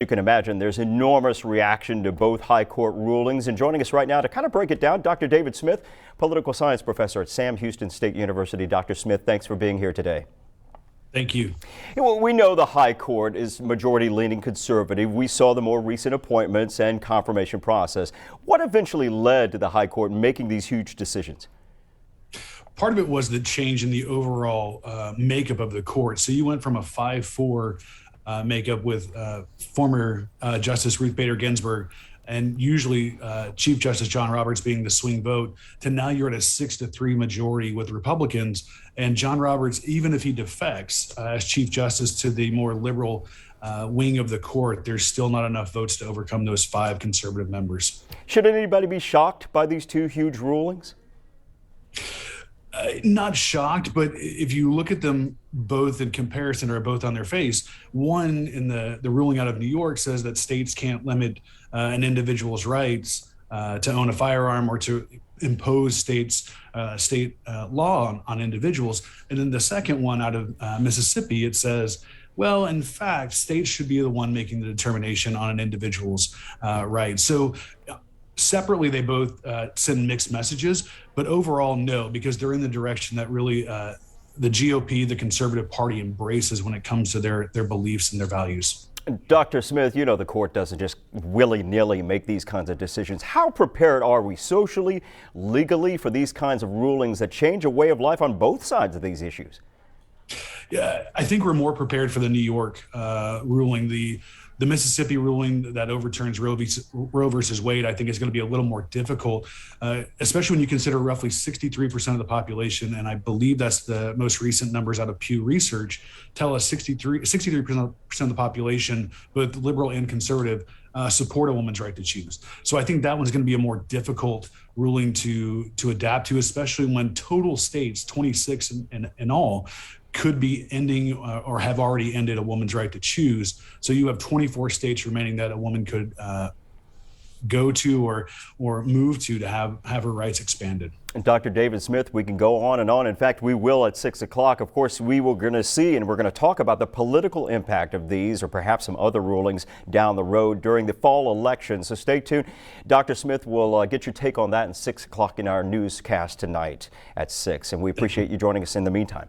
You can imagine there's enormous reaction to both high court rulings. And joining us right now to kind of break it down, Dr. David Smith, political science professor at Sam Houston State University. Dr. Smith, thanks for being here today. Thank you. Well, we know the high court is majority leaning conservative. We saw the more recent appointments and confirmation process. What eventually led to the high court making these huge decisions? Part of it was the change in the overall makeup of the court. So you went from a 5-4 makeup with former Justice Ruth Bader Ginsburg and usually Chief Justice John Roberts being the swing vote, to now you're at a 6-3 majority with Republicans. And John Roberts, even if he defects as Chief Justice to the more liberal wing of the court, there's still not enough votes to overcome those 5 conservative members. Should anybody be shocked by these two huge rulings? Not shocked, but if you look at them both in comparison or both on their face, one in the ruling out of New York says that states can't limit an individual's rights to own a firearm or to impose state law on individuals. And then the second one out of Mississippi, it says, well, in fact, states should be the one making the determination on an individual's rights. So separately, they both send mixed messages, but overall, no, because they're in the direction that really the GOP, the Conservative Party, embraces when it comes to their beliefs and their values. Dr. Smith, you know the court doesn't just willy-nilly make these kinds of decisions. How prepared are we socially, legally for these kinds of rulings that change a way of life on both sides of these issues? Yeah, I think we're more prepared for the New York ruling. The Mississippi ruling that overturns Roe versus Wade, I think, is going to be a little more difficult, especially when you consider roughly 63% of the population, and I believe that's the most recent numbers out of Pew Research, tell us 63% of the population, both liberal and conservative, support a woman's right to choose. So I think that one's going to be a more difficult ruling to adapt to, especially when total states, 26 in all, could be ending or have already ended a woman's right to choose. So you have 24 states remaining that a woman could go to or move to have her rights expanded. And Dr. David Smith, we can go on and on. In fact, we will at 6 o'clock. Of course, we were going to see and we're going to talk about the political impact of these or perhaps some other rulings down the road during the fall election. So stay tuned. Dr. Smith will get your take on that at 6 o'clock in our newscast tonight at 6. And we appreciate you joining us in the meantime.